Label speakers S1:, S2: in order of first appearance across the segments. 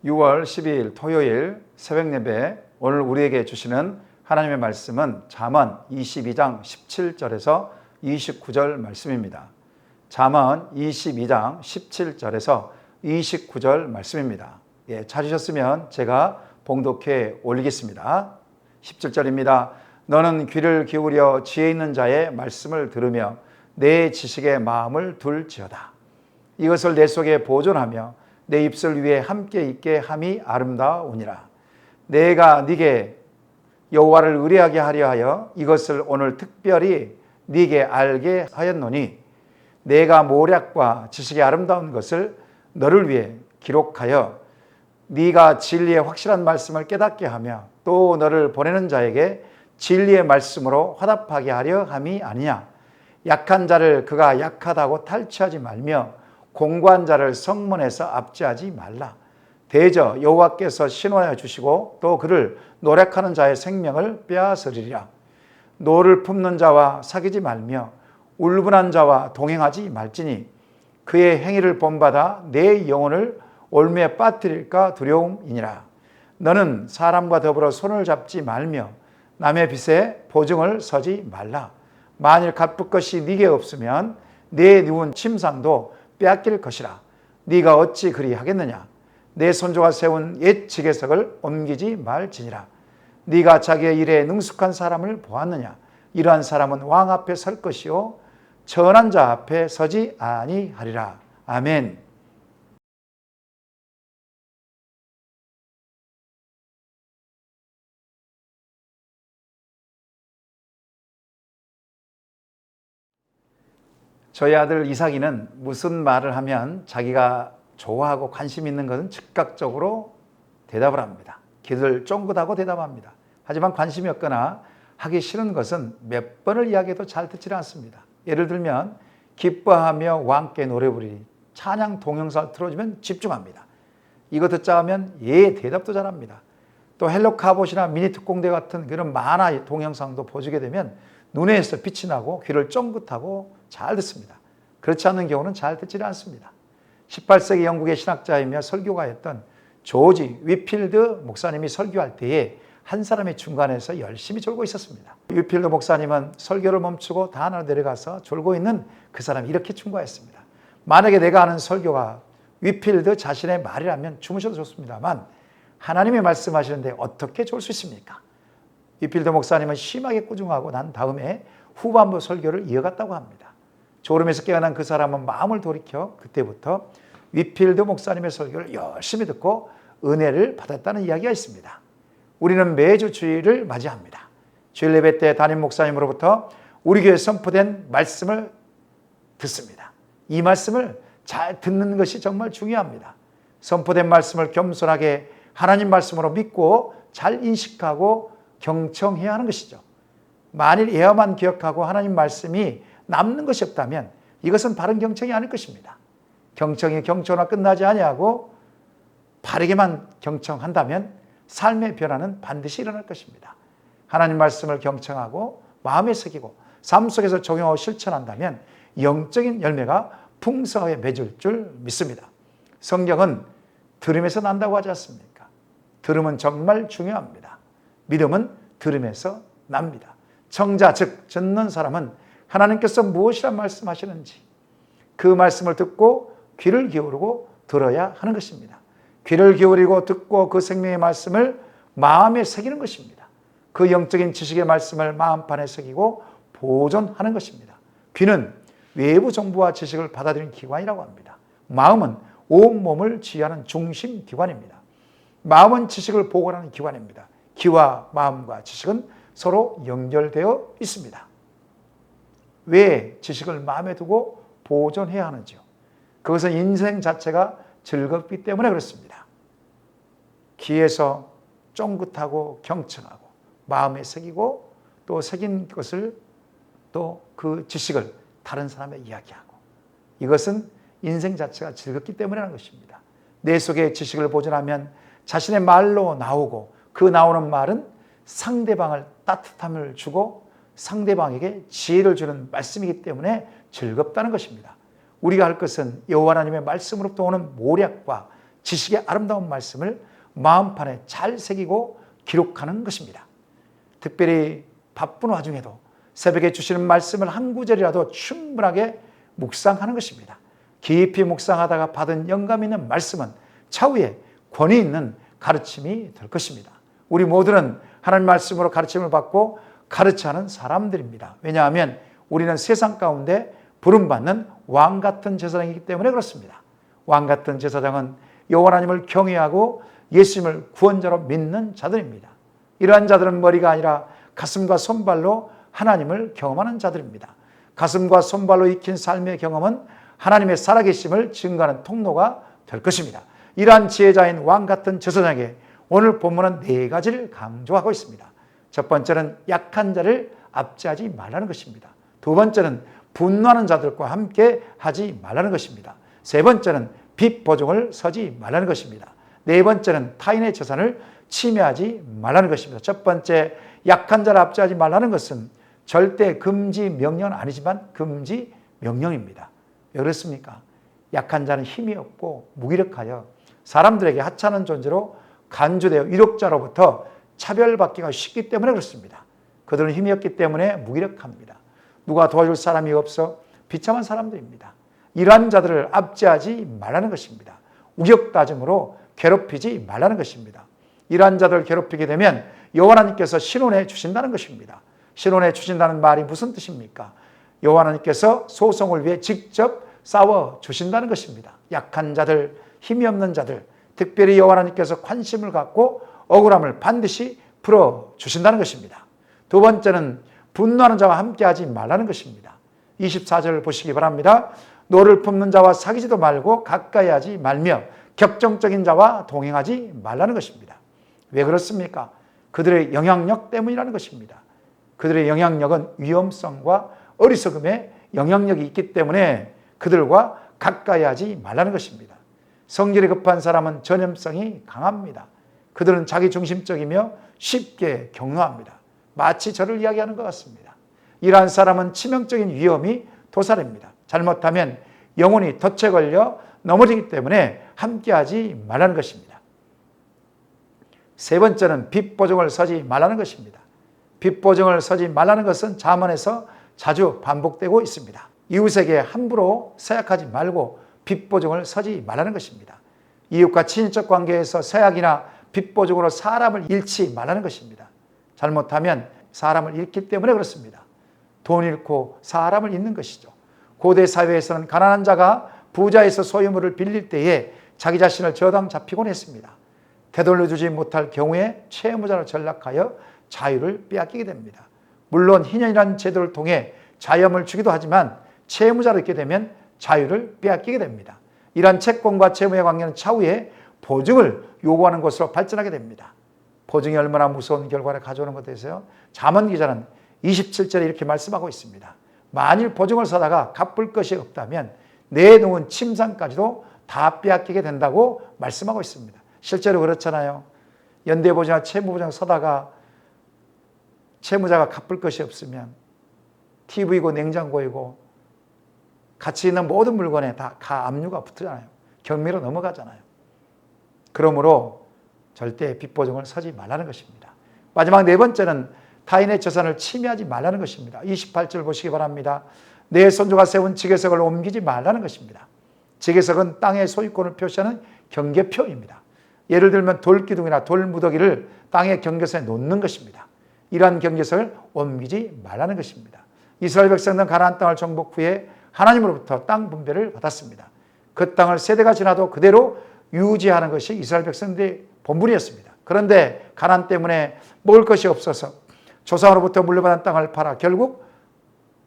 S1: 6월 12일 토요일 새벽 예배, 오늘 우리에게 주시는 하나님의 말씀은 잠언 22장 17절에서 29절 말씀입니다. 잠언 22장 17절에서 29절 말씀입니다. 찾으셨으면 제가 봉독해 올리겠습니다. 17절입니다. 너는 귀를 기울여 지혜 있는 자의 말씀을 들으며 내 지식에 마음을 둘지어다. 이것을 내 속에 보존하며 내 입술 위에 함께 있게 함이 아름다우니라. 내가 네게 여호와를 의뢰하게 하려 하여 이것을 오늘 특별히 네게 알게 하였노니 내가 모략과 지식의 아름다운 것을 너를 위해 기록하여 네가 진리의 확실한 말씀을 깨닫게 하며 또 너를 보내는 자에게 진리의 말씀으로 화답하게 하려 함이 아니냐. 약한 자를 그가 약하다고 탈취하지 말며 공고한 자를 성문에서 압제하지 말라. 대저 여호와께서 신원하여 주시고 또 그를 노력하는 자의 생명을 빼앗으리라. 노를 품는 자와 사귀지 말며 울분한 자와 동행하지 말지니 그의 행위를 본받아 내 영혼을 올무에 빠뜨릴까 두려움이니라. 너는 사람과 더불어 손을 잡지 말며 남의 빚에 보증을 서지 말라. 만일 갚을 것이 네게 없으면 내 누운 침상도 빼앗길 것이라. 네가 어찌 그리 하겠느냐. 내 손조가 세운 옛 지계석을 옮기지 말지니라. 네가 자기의 일에 능숙한 사람을 보았느냐. 이러한 사람은 왕 앞에 설 것이요 천한 자 앞에 서지 아니하리라. 아멘. 저희 아들 이삭이는 무슨 말을 하면 자기가 좋아하고 관심 있는 것은 즉각적으로 대답을 합니다. 귀를 쫑긋하고 대답합니다. 하지만 관심이 없거나 하기 싫은 것은 몇 번을 이야기해도 잘 듣지 않습니다. 예를 들면 기뻐하며 왕께 노래 부르니 찬양 동영상을 틀어주면 집중합니다. 이거 듣자 하면 대답도 잘합니다. 또 헬로 카봇이나 미니 특공대 같은 그런 만화 동영상도 보여주게 되면 눈에서 빛이 나고 귀를 쫑긋하고 잘 듣습니다. 그렇지 않은 경우는 잘 듣지 않습니다. 18세기 영국의 신학자이며 설교가였던 조지 위필드 목사님이 설교할 때에 한 사람이 중간에서 열심히 졸고 있었습니다. 위필드 목사님은 설교를 멈추고 단으로 내려가서 졸고 있는 그 사람이 이렇게 충고했습니다. 만약에 내가 하는 설교가 위필드 자신의 말이라면 주무셔도 좋습니다만 하나님이 말씀하시는데 어떻게 졸 수 있습니까? 위필드 목사님은 심하게 꾸중하고 난 다음에 후반부 설교를 이어갔다고 합니다. 졸음에서 깨어난 그 사람은 마음을 돌이켜 그때부터 위필드 목사님의 설교를 열심히 듣고 은혜를 받았다는 이야기가 있습니다. 우리는 매주 주일을 맞이합니다. 주일 예배 때 담임 목사님으로부터 우리 교회에 선포된 말씀을 듣습니다. 이 말씀을 잘 듣는 것이 정말 중요합니다. 선포된 말씀을 겸손하게 하나님 말씀으로 믿고 잘 인식하고 경청해야 하는 것이죠. 만일 예화만 기억하고 하나님 말씀이 남는 것이 없다면 이것은 바른 경청이 아닐 것입니다. 경청이 경청으로 끝나지 아니하고 바르게만 경청한다면 삶의 변화는 반드시 일어날 것입니다. 하나님 말씀을 경청하고 마음에 새기고 삶 속에서 적용하고 실천한다면 영적인 열매가 풍성하게 맺을 줄 믿습니다. 성경은 들음에서 난다고 하지 않습니까? 들음은 정말 중요합니다. 믿음은 들음에서 납니다. 청자 즉 듣는 사람은 하나님께서 무엇이라 말씀하시는지 그 말씀을 듣고 귀를 기울이고 들어야 하는 것입니다. 귀를 기울이고 듣고 그 생명의 말씀을 마음에 새기는 것입니다. 그 영적인 지식의 말씀을 마음판에 새기고 보존하는 것입니다. 귀는 외부 정보와 지식을 받아들이는 기관이라고 합니다. 마음은 온몸을 지휘하는 중심 기관입니다. 마음은 지식을 보관하는 기관입니다. 귀와 마음과 지식은 서로 연결되어 있습니다. 왜 지식을 마음에 두고 보존해야 하는지요? 그것은 인생 자체가 즐겁기 때문에 그렇습니다. 귀에서 쫑긋하고 경청하고 마음에 새기고 또 새긴 것을 또 그 지식을 다른 사람에 이야기하고 이것은 인생 자체가 즐겁기 때문에 하는 것입니다. 내 속에 지식을 보존하면 자신의 말로 나오고 그 나오는 말은 상대방을 따뜻함을 주고 상대방에게 지혜를 주는 말씀이기 때문에 즐겁다는 것입니다. 우리가 할 것은 여호와 하나님의 말씀으로부터 오는 모략과 지식의 아름다운 말씀을 마음판에 잘 새기고 기록하는 것입니다. 특별히 바쁜 와중에도 새벽에 주시는 말씀을 한 구절이라도 충분하게 묵상하는 것입니다. 깊이 묵상하다가 받은 영감 있는 말씀은 차후에 권위 있는 가르침이 될 것입니다. 우리 모두는 하나님 말씀으로 가르침을 받고 가르쳐하는 사람들입니다. 왜냐하면 우리는 세상 가운데 부름받는 왕 같은 제사장이기 때문에 그렇습니다. 왕 같은 제사장은 여호와 하나님을 경외하고 예수님을 구원자로 믿는 자들입니다. 이러한 자들은 머리가 아니라 가슴과 손발로 하나님을 경험하는 자들입니다. 가슴과 손발로 익힌 삶의 경험은 하나님의 살아계심을 증거하는 통로가 될 것입니다. 이러한 지혜자인 왕 같은 제사장에게 오늘 본문은 4가지를 강조하고 있습니다. 첫 번째는 약한 자를 압제하지 말라는 것입니다. 두 번째는 분노하는 자들과 함께 하지 말라는 것입니다. 세 번째는 빚 보증을 서지 말라는 것입니다. 네 번째는 타인의 재산을 침해하지 말라는 것입니다. 첫 번째, 약한 자를 압제하지 말라는 것은 절대 금지 명령은 아니지만 금지 명령입니다. 왜 그렇습니까? 약한 자는 힘이 없고 무기력하여 사람들에게 하찮은 존재로 간주되어 유력자로부터 차별받기가 쉽기 때문에 그렇습니다. 그들은 힘이 없기 때문에 무기력합니다. 누가 도와줄 사람이 없어 비참한 사람들입니다. 이러한 자들을 압제하지 말라는 것입니다. 우격다짐으로 괴롭히지 말라는 것입니다. 이러한 자들을 괴롭히게 되면 여호와 하나님께서 신원해 주신다는 것입니다. 신원해 주신다는 말이 무슨 뜻입니까? 여호와 하나님께서 소송을 위해 직접 싸워 주신다는 것입니다. 약한 자들, 힘이 없는 자들, 특별히 여호와 하나님께서 관심을 갖고 억울함을 반드시 풀어주신다는 것입니다. 두 번째는 분노하는 자와 함께하지 말라는 것입니다. 24절을 보시기 바랍니다. 노를 품는 자와 사귀지도 말고 가까이 하지 말며 격정적인 자와 동행하지 말라는 것입니다. 왜 그렇습니까? 그들의 영향력 때문이라는 것입니다. 그들의 영향력은 위험성과 어리석음의 영향력이 있기 때문에 그들과 가까이 하지 말라는 것입니다. 성질이 급한 사람은 전염성이 강합니다. 그들은 자기중심적이며 쉽게 격노합니다. 마치 저를 이야기하는 것 같습니다. 이러한 사람은 치명적인 위험이 도사립니다. 잘못하면 영혼이 덫에 걸려 넘어지기 때문에 함께하지 말라는 것입니다. 세 번째는 빚 보증을 서지 말라는 것입니다. 빚 보증을 서지 말라는 것은 잠언에서 자주 반복되고 있습니다. 이웃에게 함부로 서약하지 말고 빚 보증을 서지 말라는 것입니다. 이웃과 친인척 관계에서 서약이나 빚 보증으로 사람을 잃지 말라는 것입니다. 잘못하면 사람을 잃기 때문에 그렇습니다. 돈 잃고 사람을 잃는 것이죠. 고대 사회에서는 가난한 자가 부자에서 소유물을 빌릴 때에 자기 자신을 저당 잡히곤 했습니다. 되돌려주지 못할 경우에 채무자로 전락하여 자유를 빼앗기게 됩니다. 물론 희년이라는 제도를 통해 자염을 주기도 하지만 채무자로 있게 되면 자유를 빼앗기게 됩니다. 이러한 채권과 채무의 관계는 차후에 보증을 요구하는 것으로 발전하게 됩니다. 보증이 얼마나 무서운 결과를 가져오는 것 같아서요. 잠언 기자는 27절에 이렇게 말씀하고 있습니다. 만일 보증을 서다가 갚을 것이 없다면 내놓은 침상까지도 다 빼앗기게 된다고 말씀하고 있습니다. 실제로 그렇잖아요. 연대보증이나 채무보증 서다가 채무자가 갚을 것이 없으면 TV고 냉장고이고 가치 있는 모든 물건에 다 압류가 붙잖아요. 경매로 넘어가잖아요. 그러므로 절대 빚 보증을 서지 말라는 것입니다. 마지막 네 번째는 타인의 재산을 침해하지 말라는 것입니다. 28절 보시기 바랍니다. 내 손주가 세운 지게석을 옮기지 말라는 것입니다. 지게석은 땅의 소유권을 표시하는 경계표입니다. 예를 들면 돌기둥이나 돌무더기를 땅의 경계선에 놓는 것입니다. 이러한 경계석을 옮기지 말라는 것입니다. 이스라엘 백성들은 가나안 땅을 정복 후에 하나님으로부터 땅 분배를 받았습니다. 그 땅을 세대가 지나도 그대로 유지하는 것이 이스라엘 백성들의 본분이었습니다. 그런데 가난 때문에 먹을 것이 없어서 조상으로부터 물려받은 땅을 팔아 결국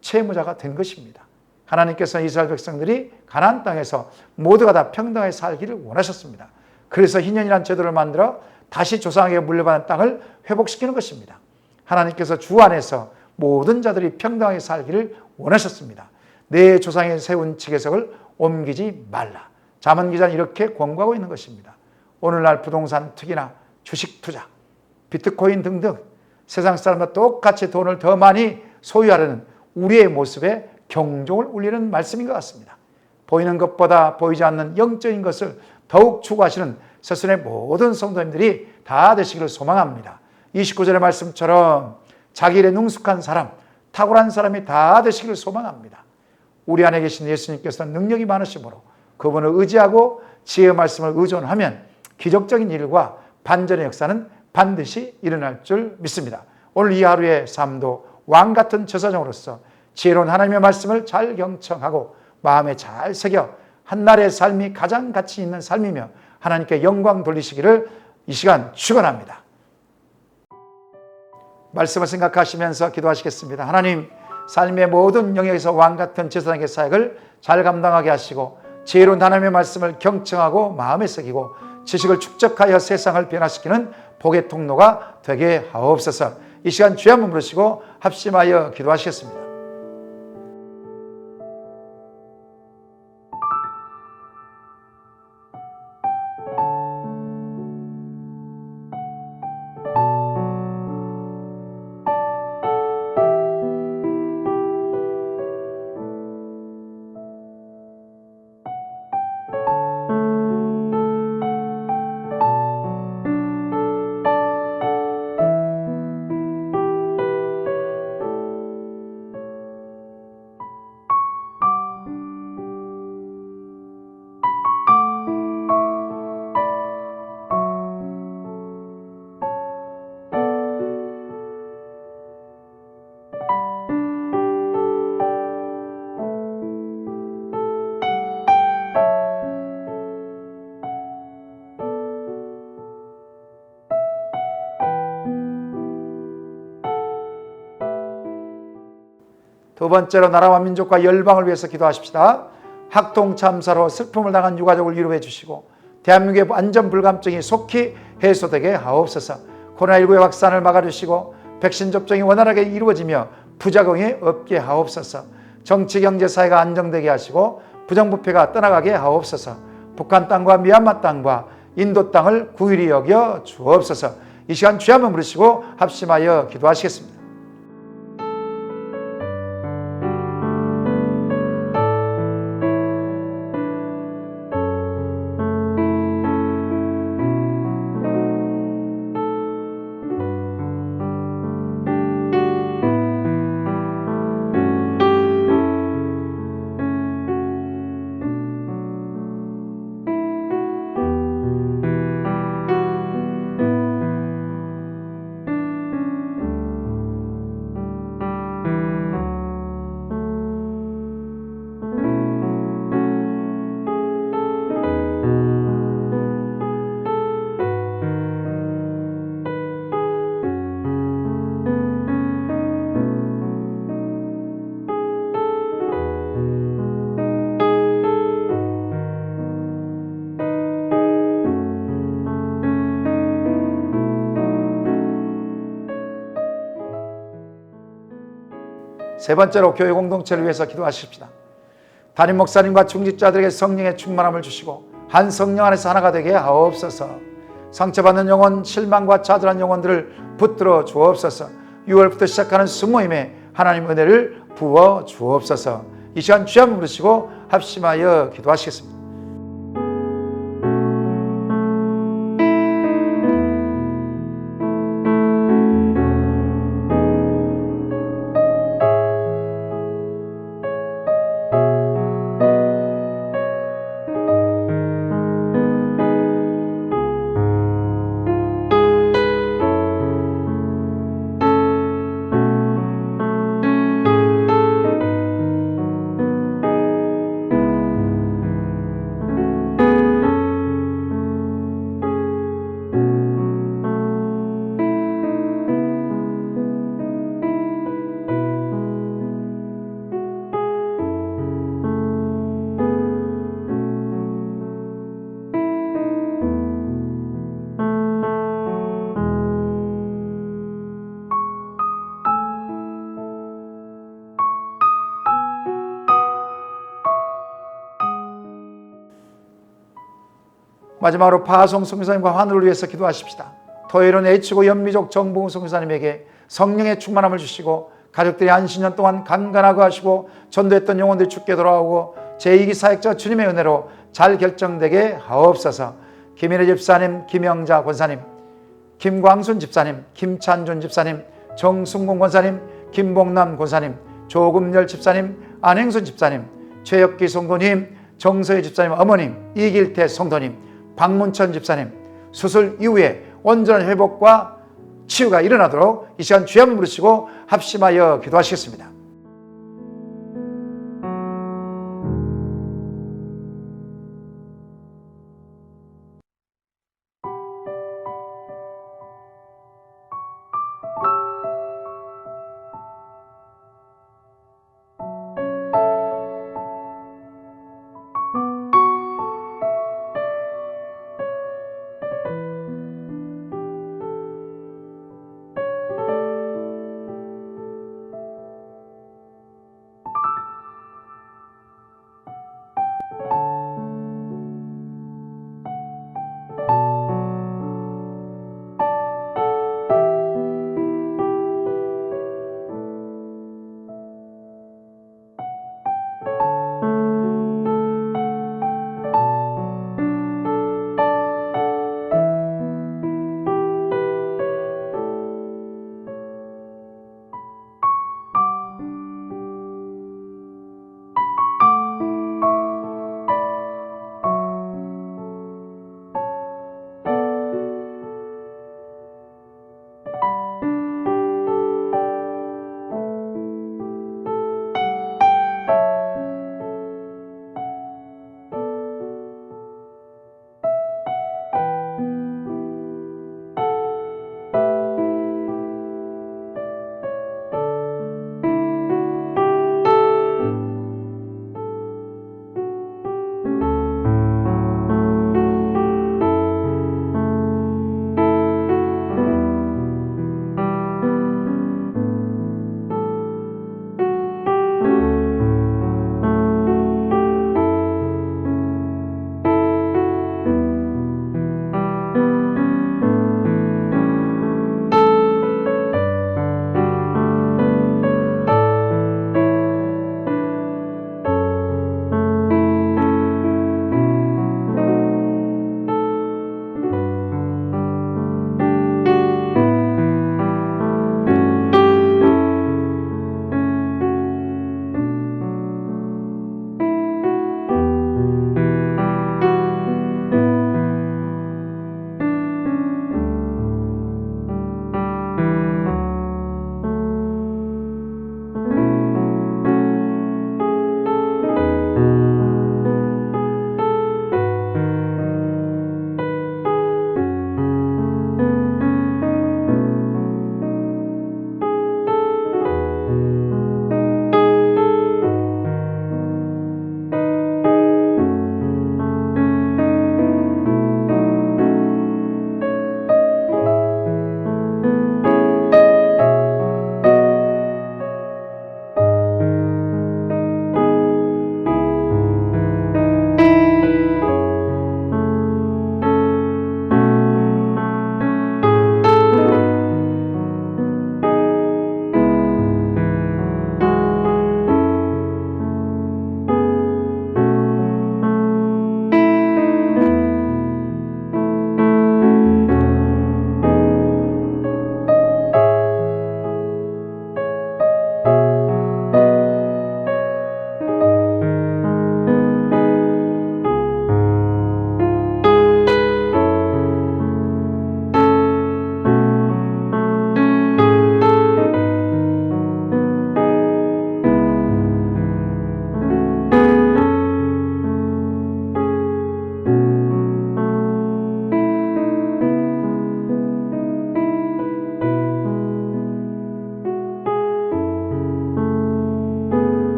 S1: 채무자가 된 것입니다. 하나님께서는 이스라엘 백성들이 가나안 땅에서 모두가 다 평등하게 살기를 원하셨습니다. 그래서 희년이라는 제도를 만들어 다시 조상에게 물려받은 땅을 회복시키는 것입니다. 하나님께서 주 안에서 모든 자들이 평등하게 살기를 원하셨습니다. 내 조상이 세운 지게석을 옮기지 말라. 잠언 기자는 이렇게 권고하고 있는 것입니다. 오늘날 부동산 투기나 주식 투자, 비트코인 등등 세상 사람과 똑같이 돈을 더 많이 소유하려는 우리의 모습에 경종을 울리는 말씀인 것 같습니다. 보이는 것보다 보이지 않는 영적인 것을 더욱 추구하시는 서순의 모든 성도님들이 다 되시기를 소망합니다. 29절의 말씀처럼 자기 일에 능숙한 사람, 탁월한 사람이 다 되시기를 소망합니다. 우리 안에 계신 예수님께서는 능력이 많으시므로 그분을 의지하고 지혜의 말씀을 의존하면 기적적인 일과 반전의 역사는 반드시 일어날 줄 믿습니다. 오늘 이 하루의 삶도 왕같은 제사장으로서 지혜로운 하나님의 말씀을 잘 경청하고 마음에 잘 새겨 한날의 삶이 가장 가치 있는 삶이며 하나님께 영광 돌리시기를 이 시간 축원합니다. 말씀을 생각하시면서 기도하시겠습니다. 하나님, 삶의 모든 영역에서 왕같은 제사장의 사역을 잘 감당하게 하시고 지혜로운 하나님의 말씀을 경청하고 마음에 새기고 지식을 축적하여 세상을 변화시키는 복의 통로가 되게 하옵소서. 이 시간 주의 한번 부르시고 합심하여 기도하시겠습니다. 두 번째로 나라와 민족과 열방을 위해서 기도하십시다. 학동 참사로 슬픔을 당한 유가족을 위로해 주시고 대한민국의 안전 불감증이 속히 해소되게 하옵소서. 코로나19의 확산을 막아주시고 백신 접종이 원활하게 이루어지며 부작용이 없게 하옵소서. 정치, 경제, 사회가 안정되게 하시고 부정부패가 떠나가게 하옵소서. 북한 땅과 미얀마 땅과 인도 땅을 구일이 여겨 주옵소서. 이 시간 주여 한번 부르시고 합심하여 기도하시겠습니다. 세 번째로 교회 공동체를 위해서 기도하십시다. 담임 목사님과 중직자들에게 성령의 충만함을 주시고 한 성령 안에서 하나가 되게 하옵소서. 상처받는 영혼, 실망과 좌절한 영혼들을 붙들어 주옵소서. 6월부터 시작하는 수모임에 하나님 은혜를 부어 주옵소서. 이 시간 주여 한번 부르시고 합심하여 기도하시겠습니다. 마지막으로 파송 선교사님과 하늘을 위해서 기도하십시다. 토요일은 H고 연미족 정봉우 선교사님에게 성령의 충만함을 주시고 가족들이 한 10년 동안 강건하고 하시고 전도했던 영혼들이 죽게 돌아오고 제2기 사역자 주님의 은혜로 잘 결정되게 하옵소서. 김인혜 집사님, 김영자 권사님, 김광순 집사님, 김찬준 집사님, 정순공 권사님, 김봉남 권사님, 조금열 집사님, 안행순 집사님, 최혁기 성도님, 정서희 집사님 어머님, 이길태 성도님, 박문천 집사님, 수술 이후에 온전한 회복과 치유가 일어나도록 이 시간 주여 한번 부르시고 합심하여 기도하시겠습니다.